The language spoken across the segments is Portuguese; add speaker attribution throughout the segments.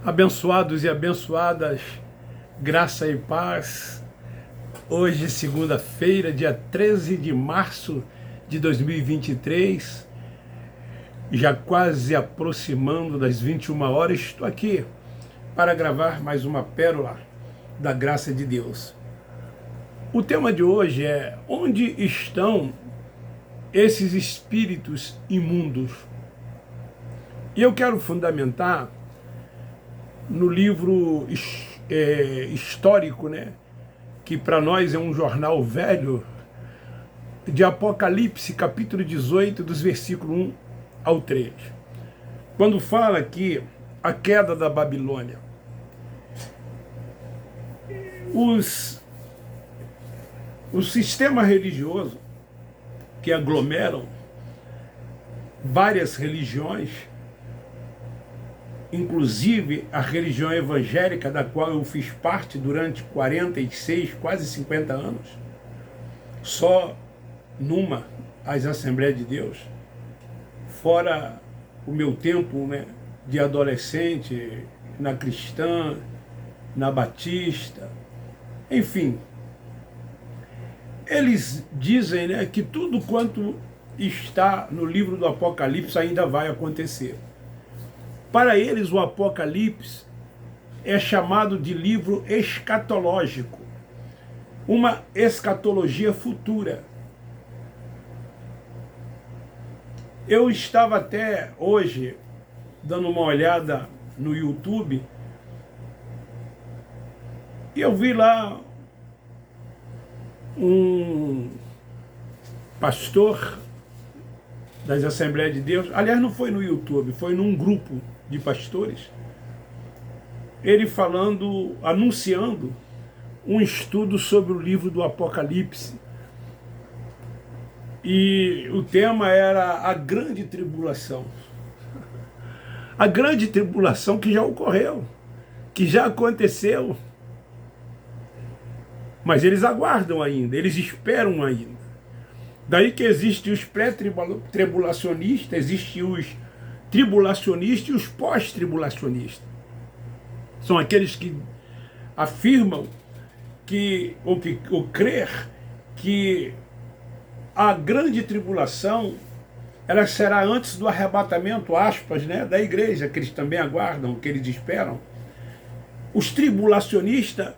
Speaker 1: Abençoados e abençoadas, graça e paz. Hoje, segunda-feira, dia 13 de março de 2023, já quase aproximando das 21 horas, estou aqui para gravar mais uma pérola da graça de Deus. O tema de hoje é: onde estão esses espíritos imundos? E eu quero fundamentar no livro histórico, que para nós é um jornal velho, de Apocalipse, capítulo 18, dos versículos 1 ao 3. Quando fala aqui a queda da Babilônia. O sistema religioso que aglomeram várias religiões, inclusive a religião evangélica, da qual eu fiz parte durante 46, quase 50 anos, só numa, as Assembleias de Deus, fora o meu tempo de adolescente, na cristã, na batista, enfim. Eles dizem que tudo quanto está no livro do Apocalipse ainda vai acontecer. Para eles, o Apocalipse é chamado de livro escatológico, uma escatologia futura. Eu estava até hoje dando uma olhada no YouTube e eu vi lá um pastor das Assembleias de Deus, aliás, não foi no YouTube, foi num grupo de pastores, ele falando, anunciando um estudo sobre o livro do Apocalipse, e o tema era a grande tribulação. A grande tribulação que já ocorreu, que já aconteceu, mas eles aguardam ainda, eles esperam ainda. Daí que existem os pré-tribulacionistas, existem os tribulacionistas e os pós-tribulacionistas. São aqueles que afirmam ou crer que a grande tribulação ela será antes do arrebatamento, aspas, da igreja, que eles também aguardam, que eles esperam. Os tribulacionistas,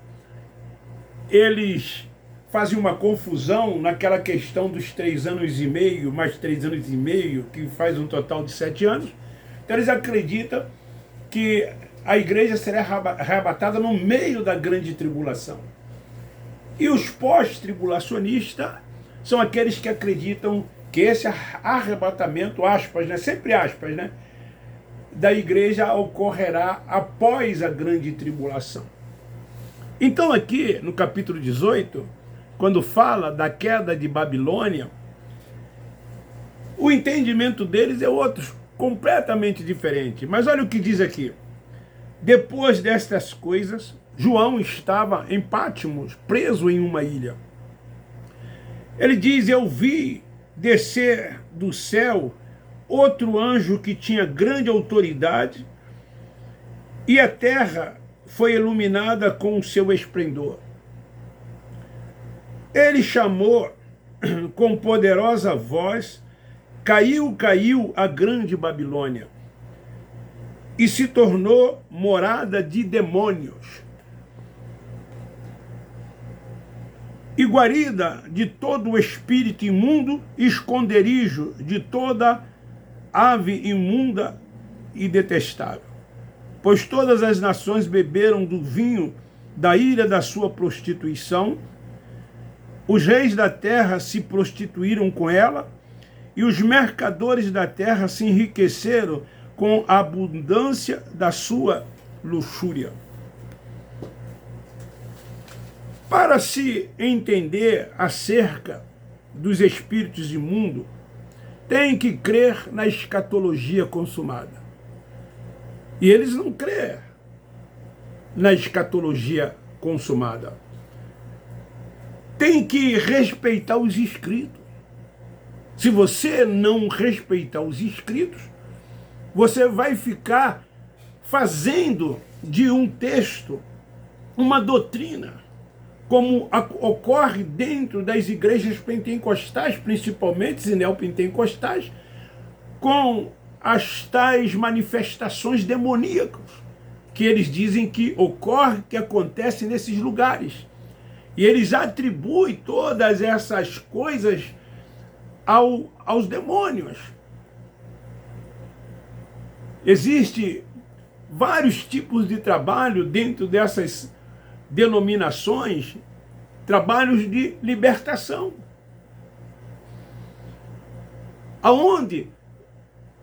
Speaker 1: eles fazem uma confusão naquela questão dos 3 anos e meio, mais 3 anos e meio, que faz um total de 7 anos. Então eles acreditam que a igreja será arrebatada no meio da grande tribulação. E os pós-tribulacionistas são aqueles que acreditam que esse arrebatamento, aspas, sempre aspas, da igreja ocorrerá após a grande tribulação. Então aqui no capítulo 18, quando fala da queda de Babilônia, o entendimento deles é outro, completamente diferente. Mas olha o que diz aqui: depois destas coisas, João estava em Patmos, preso em uma ilha. Ele diz: eu vi descer do céu outro anjo que tinha grande autoridade, e a terra foi iluminada com o seu esplendor. Ele chamou com poderosa voz: caiu, caiu a grande Babilônia, e se tornou morada de demônios, e guarida de todo o espírito imundo, esconderijo de toda ave imunda e detestável. Pois todas as nações beberam do vinho da ira da sua prostituição, os reis da terra se prostituíram com ela, e os mercadores da terra se enriqueceram com a abundância da sua luxúria. Para se entender acerca dos espíritos imundos, tem que crer na escatologia consumada. E eles não crêem na escatologia consumada. Tem que respeitar os escritos. Se você não respeitar os escritos, você vai ficar fazendo de um texto uma doutrina, como ocorre dentro das igrejas pentecostais, principalmente e neopentecostais, com as tais manifestações demoníacas, que eles dizem que ocorre, que acontece nesses lugares. E eles atribuem todas essas coisas aos demônios. Existem vários tipos de trabalho dentro dessas denominações, trabalhos de libertação, aonde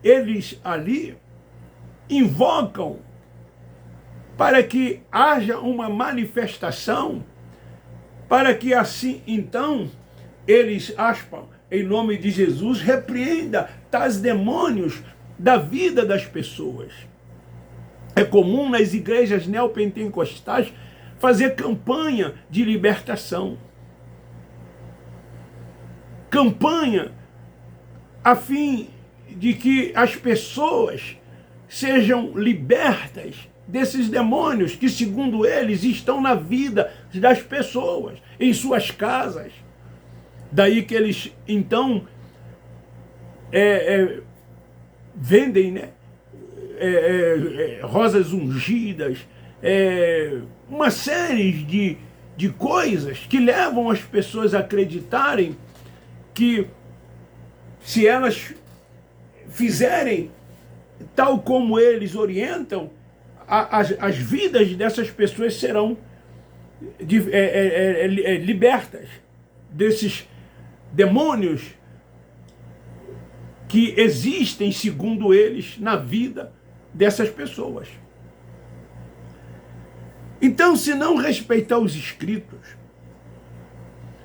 Speaker 1: eles ali invocam para que haja uma manifestação, para que assim, então, eles, aspas, em nome de Jesus, repreenda tais demônios da vida das pessoas. É comum nas igrejas neopentecostais fazer campanha de libertação. Campanha a fim de que as pessoas sejam libertas desses demônios que, segundo eles, estão na vida das pessoas, em suas casas. Daí que eles, então, vendem, né? Rosas ungidas, uma série de coisas que levam as pessoas a acreditarem que, se elas fizerem tal como eles orientam, as vidas dessas pessoas serão libertas desses demônios que existem, segundo eles, na vida dessas pessoas. Então, se não respeitar os escritos,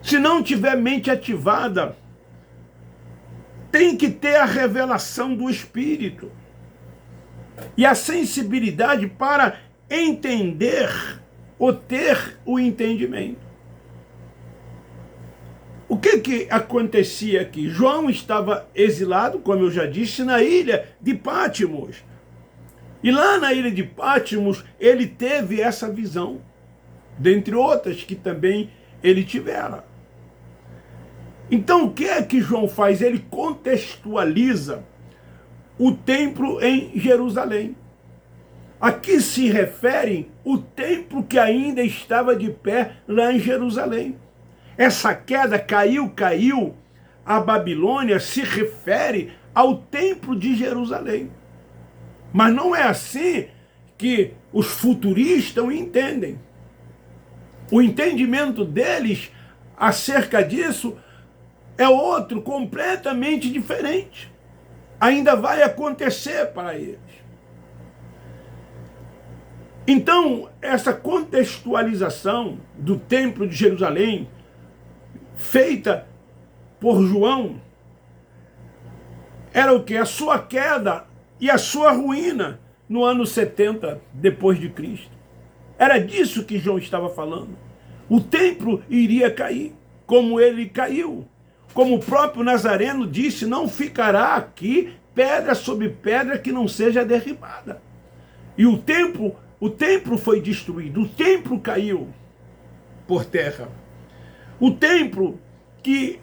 Speaker 1: se não tiver mente ativada, tem que ter a revelação do Espírito e a sensibilidade para entender ou ter o entendimento. O que acontecia aqui? João estava exilado, como eu já disse, na ilha de Pátimos. E lá na ilha de Pátimos, ele teve essa visão, dentre outras que também ele tivera. Então, o que é que João faz? Ele contextualiza o templo em Jerusalém. Aqui se refere o templo que ainda estava de pé lá em Jerusalém. Essa queda caiu, a Babilônia se refere ao templo de Jerusalém. Mas não é assim que os futuristas entendem. O entendimento deles acerca disso é outro, completamente diferente. Ainda vai acontecer para eles. Então, essa contextualização do templo de Jerusalém, feita por João, era o que? A sua queda e a sua ruína no ano 70 depois de Cristo. Era disso que João estava falando. O templo iria cair, como ele caiu. Como o próprio Nazareno disse, não ficará aqui pedra sobre pedra que não seja derribada. E o templo foi destruído, o templo caiu por terra. O templo que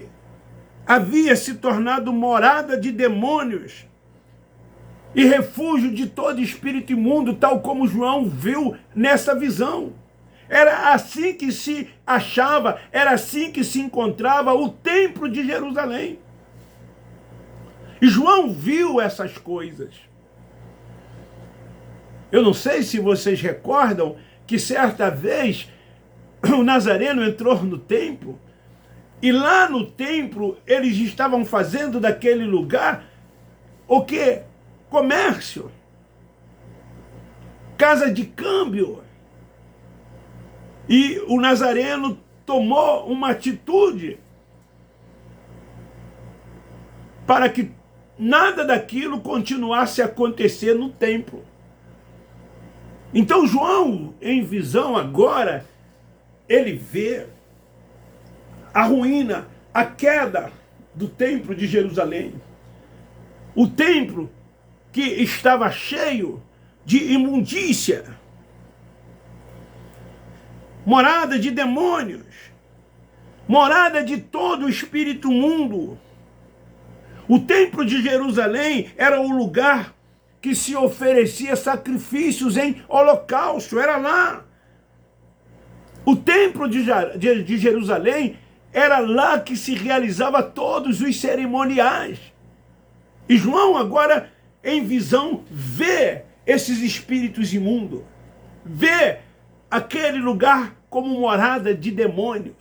Speaker 1: havia se tornado morada de demônios e refúgio de todo espírito imundo, tal como João viu nessa visão. Era assim que se achava, era assim que se encontrava o templo de Jerusalém. E João viu essas coisas. Eu não sei se vocês recordam que certa vez o Nazareno entrou no templo e lá no templo eles estavam fazendo daquele lugar o quê? Comércio, casa de câmbio. E o Nazareno tomou uma atitude para que nada daquilo continuasse a acontecer no templo. Então João, em visão agora, ele vê a ruína, a queda do templo de Jerusalém. O templo que estava cheio de imundícia, morada de demônios, morada de todo o espírito imundo. O templo de Jerusalém era o lugar que se oferecia sacrifícios em holocausto, era lá. O templo de Jerusalém era lá que se realizava todos os cerimoniais. E João agora, em visão, vê esses espíritos imundos, vê aquele lugar como morada de demônios,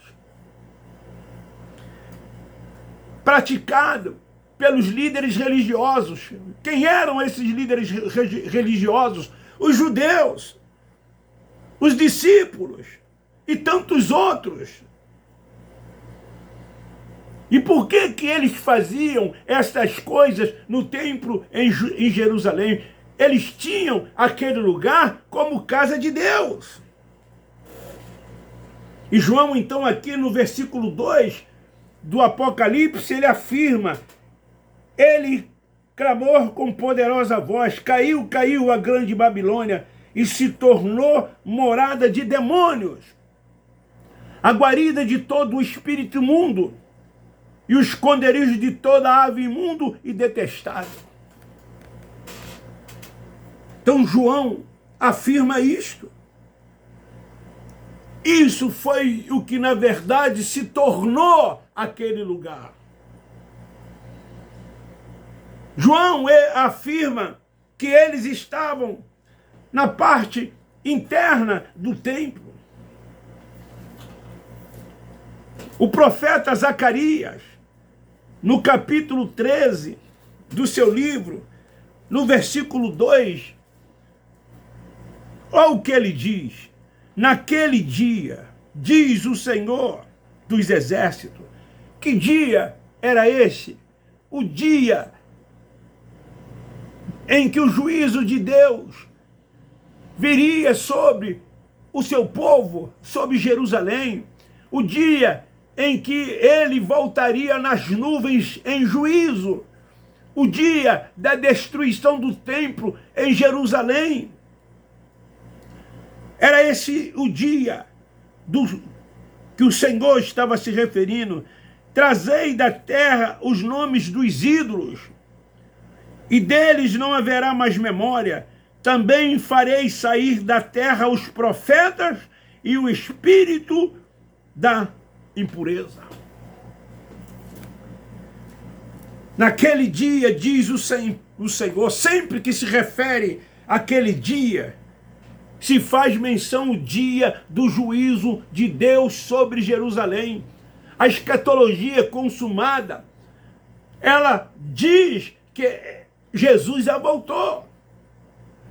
Speaker 1: praticado pelos líderes religiosos. Quem eram esses líderes religiosos? Os judeus, os discípulos e tantos outros. E por que que eles faziam estas coisas no templo em Jerusalém? Eles tinham aquele lugar como casa de Deus. E João, então, aqui no versículo 2 do Apocalipse, ele afirma: ele clamou com poderosa voz, caiu, caiu a grande Babilônia e se tornou morada de demônios, a guarida de todo o espírito imundo e o esconderijo de toda ave imundo e detestável. Então João afirma isto. Isso foi o que na verdade se tornou aquele lugar. João afirma que eles estavam na parte interna do templo. O profeta Zacarias, no capítulo 13 do seu livro, no versículo 2, olha o que ele diz: naquele dia, diz o Senhor dos Exércitos. Que dia era esse? O dia em que o juízo de Deus viria sobre o seu povo, sobre Jerusalém. O dia em que ele voltaria nas nuvens em juízo. O dia da destruição do templo em Jerusalém. Era esse o dia que o Senhor estava se referindo. Trazei da terra os nomes dos ídolos, e deles não haverá mais memória. Também farei sair da terra os profetas e o espírito da impureza. Naquele dia, diz o Senhor, sempre que se refere àquele dia, se faz menção o dia do juízo de Deus sobre Jerusalém. A escatologia consumada, ela diz que Jesus já voltou.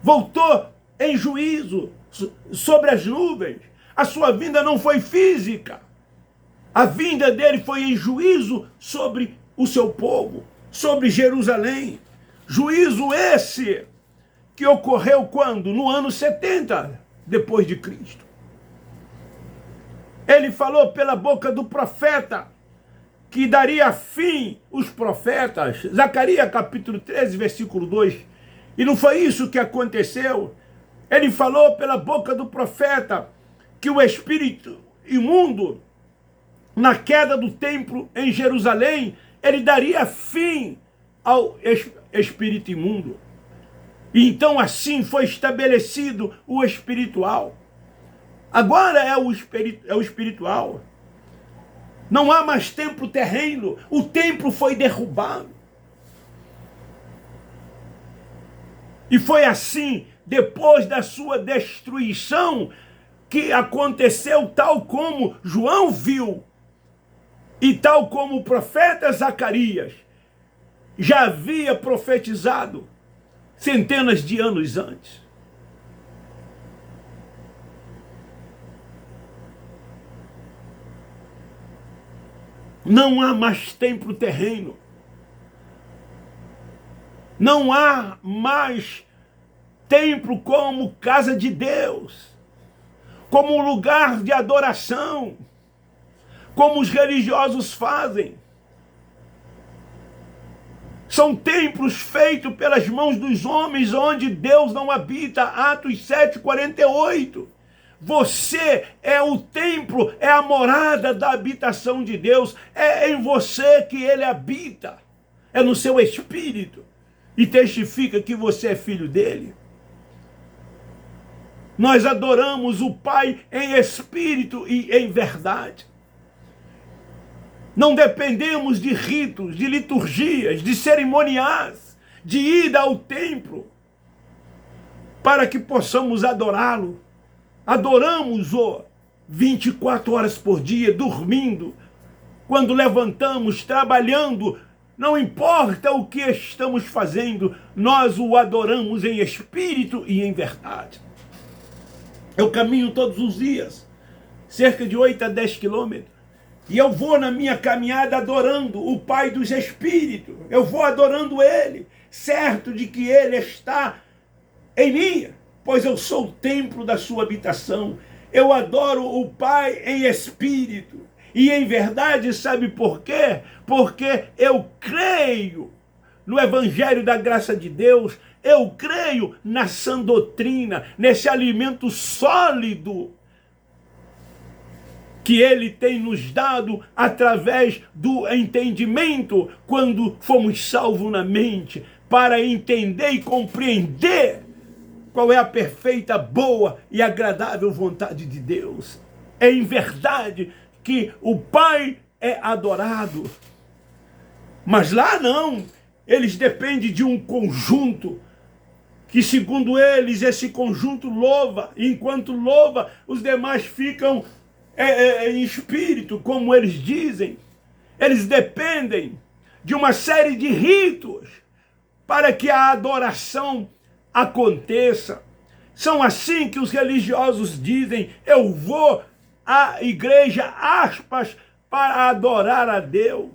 Speaker 1: Voltou em juízo sobre as nuvens. A sua vinda não foi física. A vinda dele foi em juízo sobre o seu povo, sobre Jerusalém. Juízo esse que ocorreu quando? No ano 70 depois de Cristo. Ele falou pela boca do profeta que daria fim os profetas. Zacarias capítulo 13, versículo 2. E não foi isso que aconteceu. Ele falou pela boca do profeta que o espírito imundo, na queda do templo em Jerusalém, ele daria fim ao espírito imundo. E então assim foi estabelecido o espiritual. Agora é o espiritual. Não há mais templo terreno. O templo foi derrubado. E foi assim, depois da sua destruição, que aconteceu tal como João viu e tal como o profeta Zacarias já havia profetizado centenas de anos antes. Não há mais templo terreno. Não há mais templo como casa de Deus, como lugar de adoração, como os religiosos fazem. São templos feitos pelas mãos dos homens, onde Deus não habita. Atos 7:48. Você é o templo, é a morada da habitação de Deus. É em você que ele habita. É no seu espírito. E testifica que você é filho dele. Nós adoramos o Pai em espírito e em verdade. Não dependemos de ritos, de liturgias, de cerimoniais, de ida ao templo, para que possamos adorá-lo. Adoramos-o 24 horas por dia, dormindo, quando levantamos, trabalhando, não importa o que estamos fazendo, nós o adoramos em espírito e em verdade. Eu caminho todos os dias, cerca de 8 a 10 quilômetros. E eu vou na minha caminhada adorando o Pai dos Espíritos. Eu vou adorando Ele, certo de que Ele está em mim, pois eu sou o templo da sua habitação. Eu adoro o Pai em espírito e em verdade, sabe por quê? Porque eu creio no Evangelho da graça de Deus, eu creio na sã doutrina, nesse alimento sólido que ele tem nos dado através do entendimento quando fomos salvos na mente, para entender e compreender qual é a perfeita, boa e agradável vontade de Deus. É em verdade que o Pai é adorado. Mas lá não, eles dependem de um conjunto, que segundo eles esse conjunto louva, e enquanto louva, os demais ficam em espírito, como eles dizem. Eles dependem de uma série de ritos para que a adoração aconteça. São assim que os religiosos dizem: eu vou à igreja, aspas, para adorar a Deus.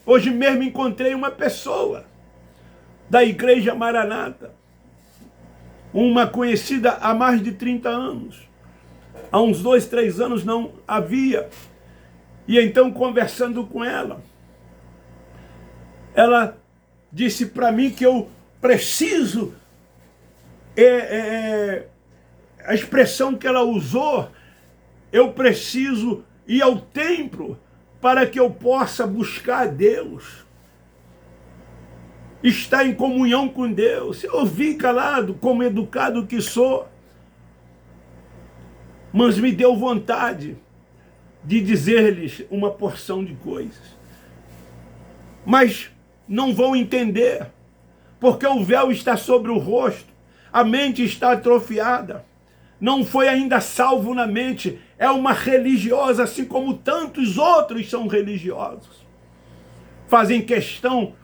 Speaker 1: Hoje mesmo encontrei uma pessoa da igreja Maranata, uma conhecida há mais de 30 anos. Há uns 2, 3 anos não havia. E então, conversando com ela, ela disse para mim que eu preciso, a expressão que ela usou, eu preciso ir ao templo para que eu possa buscar a Deus, estar em comunhão com Deus. Eu ouvi calado, como educado que sou, mas me deu vontade de dizer-lhes uma porção de coisas. Mas não vão entender, porque o véu está sobre o rosto, a mente está atrofiada, não foi ainda salvo na mente, é uma religiosa, assim como tantos outros são religiosos. Fazem questão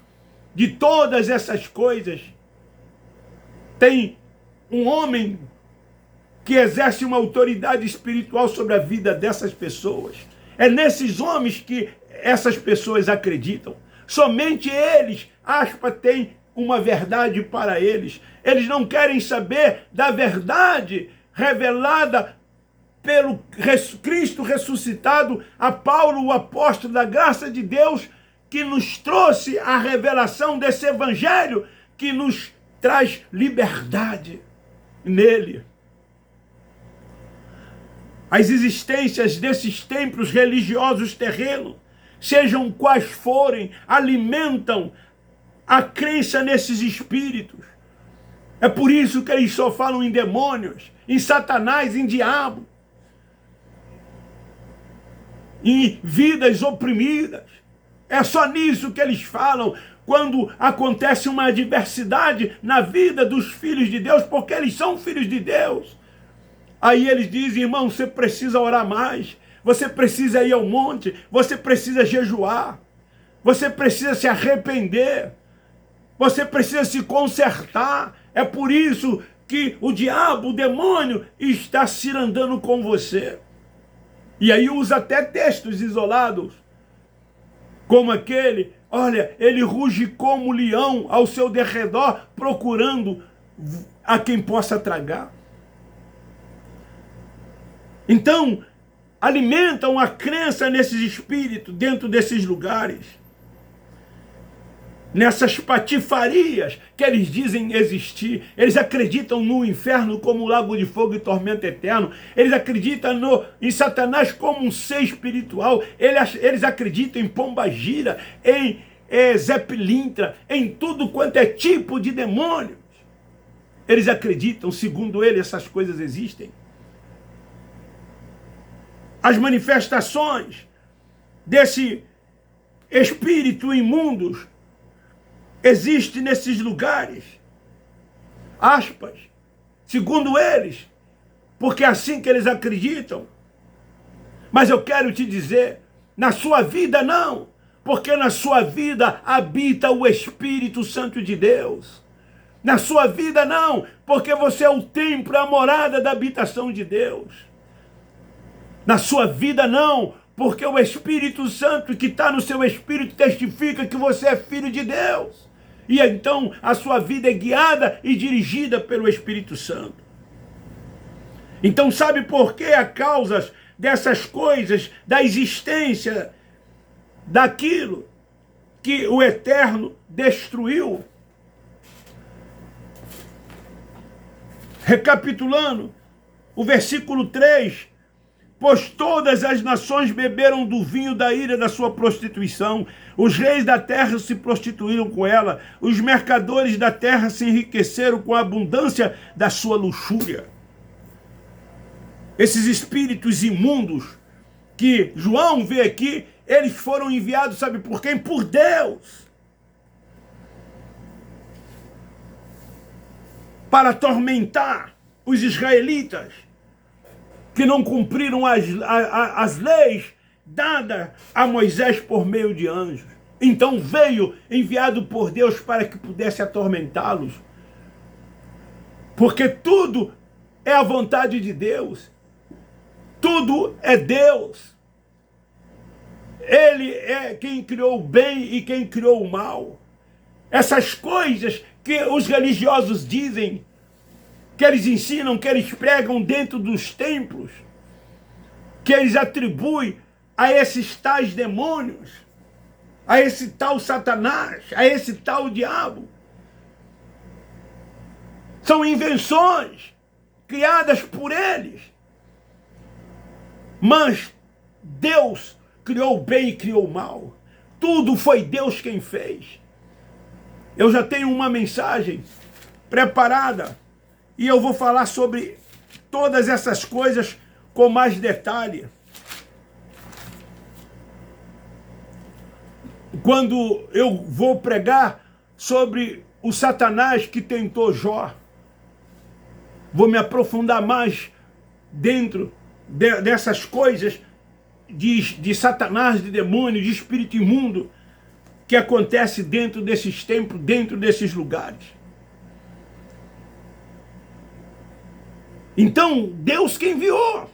Speaker 1: de todas essas coisas. Tem um homem que exerce uma autoridade espiritual sobre a vida dessas pessoas. É nesses homens que essas pessoas acreditam. Somente eles, aspas, têm uma verdade para eles. Eles não querem saber da verdade revelada pelo Cristo ressuscitado, a Paulo, o apóstolo da graça de Deus, que nos trouxe a revelação desse evangelho que nos traz liberdade nele. As existências desses templos religiosos terrenos, sejam quais forem, alimentam a crença nesses espíritos. É por isso que eles só falam em demônios, em Satanás, em diabo, em vidas oprimidas. É só nisso que eles falam quando acontece uma adversidade na vida dos filhos de Deus, porque eles são filhos de Deus. Aí eles dizem: irmão, você precisa orar mais, você precisa ir ao monte, você precisa jejuar, você precisa se arrepender, você precisa se consertar. É por isso que o diabo, o demônio, está cirandando com você. E aí usa até textos isolados, como aquele: olha, ele ruge como leão ao seu derredor, procurando a quem possa tragar. Então, alimentam a crença nesses espíritos dentro desses lugares. nessas patifarias que eles dizem existir. Eles acreditam no inferno como um lago de fogo e tormento eterno. Eles acreditam em Satanás como um ser espiritual. Eles acreditam em pombagira, em Zé Pilintra, em tudo quanto é tipo de demônios. Eles acreditam, segundo ele, essas coisas existem. As manifestações desse espírito imundos existe nesses lugares, aspas, segundo eles, porque é assim que eles acreditam. Mas eu quero te dizer, na sua vida não, porque na sua vida habita o Espírito Santo de Deus. Na sua vida não, porque você é o templo, a morada da habitação de Deus. Na sua vida não, porque o Espírito Santo que está no seu espírito testifica que você é filho de Deus. E então a sua vida é guiada e dirigida pelo Espírito Santo. Então sabe por que a causa dessas coisas, da existência daquilo que o Eterno destruiu? Recapitulando, o versículo 3, pois todas as nações beberam do vinho da ira da sua prostituição, os reis da terra se prostituíram com ela, os mercadores da terra se enriqueceram com a abundância da sua luxúria. Esses espíritos imundos que João vê aqui, eles foram enviados, sabe por quem? Por Deus. Para atormentar os israelitas que não cumpriram as leis dadas a Moisés por meio de anjos. Então veio enviado por Deus para que pudesse atormentá-los. Porque tudo é a vontade de Deus. Tudo é Deus. Ele é quem criou o bem e quem criou o mal. Essas coisas que os religiosos dizem, que eles ensinam, que eles pregam dentro dos templos, que eles atribuem a esses tais demônios, a esse tal Satanás, a esse tal diabo. São invenções criadas por eles. Mas Deus criou o bem e criou o mal. Tudo foi Deus quem fez. Eu já tenho uma mensagem preparada e eu vou falar sobre todas essas coisas com mais detalhe. Quando eu vou pregar sobre o Satanás que tentou Jó, vou me aprofundar mais dentro dessas coisas de Satanás, de demônio, de espírito imundo que acontece dentro desses templos, dentro desses lugares. Então, Deus que enviou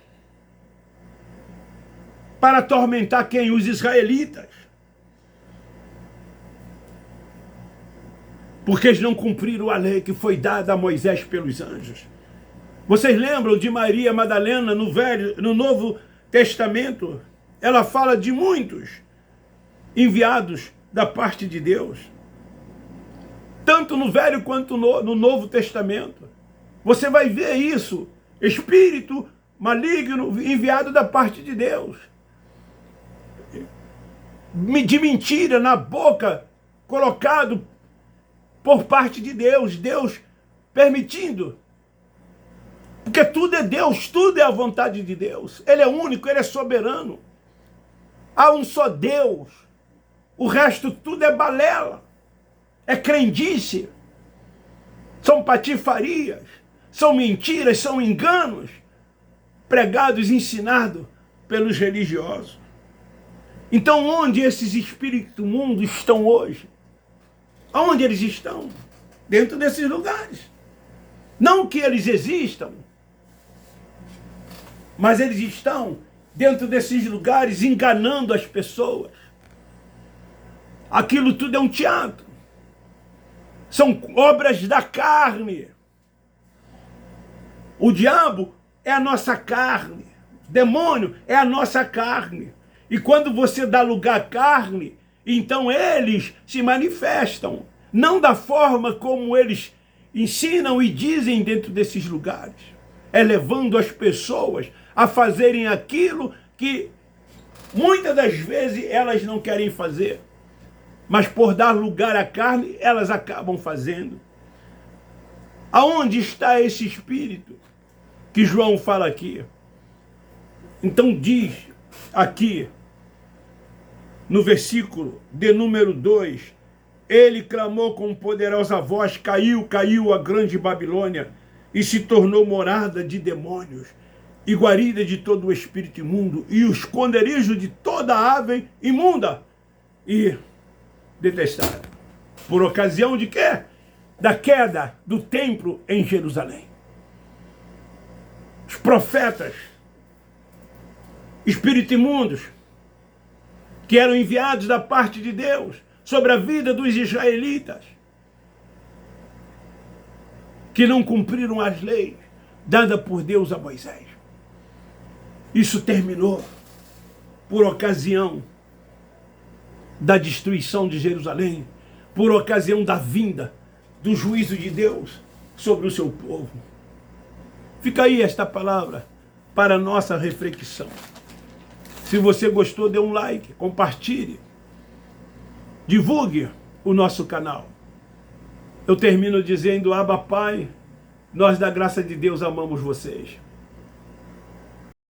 Speaker 1: para atormentar quem? Os israelitas. Porque eles não cumpriram a lei que foi dada a Moisés pelos anjos. Vocês lembram de Maria Madalena no Novo Testamento? Ela fala de muitos enviados da parte de Deus. Tanto no Velho quanto no Novo Testamento. Você vai ver isso. Espírito maligno enviado da parte de Deus. De mentira na boca colocado por parte de Deus. Deus permitindo. Porque tudo é Deus, tudo é a vontade de Deus. Ele é único, ele é soberano. Há um só Deus. O resto tudo é balela. É crendice. São patifarias. São mentiras, são enganos. Pregados e ensinados pelos religiosos. Então onde esses espíritos imundos estão hoje? Aonde eles estão? Dentro desses lugares. Não que eles existam, mas eles estão dentro desses lugares enganando as pessoas. Aquilo tudo é um teatro. São obras da carne. O diabo é a nossa carne. O demônio é a nossa carne. E quando você dá lugar à carne então eles se manifestam, não da forma como eles ensinam e dizem dentro desses lugares, levando as pessoas a fazerem aquilo que muitas das vezes elas não querem fazer, mas por dar lugar à carne, elas acabam fazendo. Aonde está esse espírito que João fala aqui? Então diz aqui, no versículo de número 2, ele clamou com poderosa voz, caiu a grande Babilônia, e se tornou morada de demônios, e guarida de todo o espírito imundo, e o esconderijo de toda ave imunda e detestada. Por ocasião de quê? Da queda do templo em Jerusalém. Os profetas, espíritos imundos, que eram enviados da parte de Deus sobre a vida dos israelitas, que não cumpriram as leis dadas por Deus a Moisés. Isso terminou por ocasião da destruição de Jerusalém, por ocasião da vinda do juízo de Deus sobre o seu povo. Fica aí esta palavra para a nossa reflexão. Se você gostou, dê um like, compartilhe, divulgue o nosso canal. Eu termino dizendo: Abba Pai, nós da graça de Deus amamos vocês.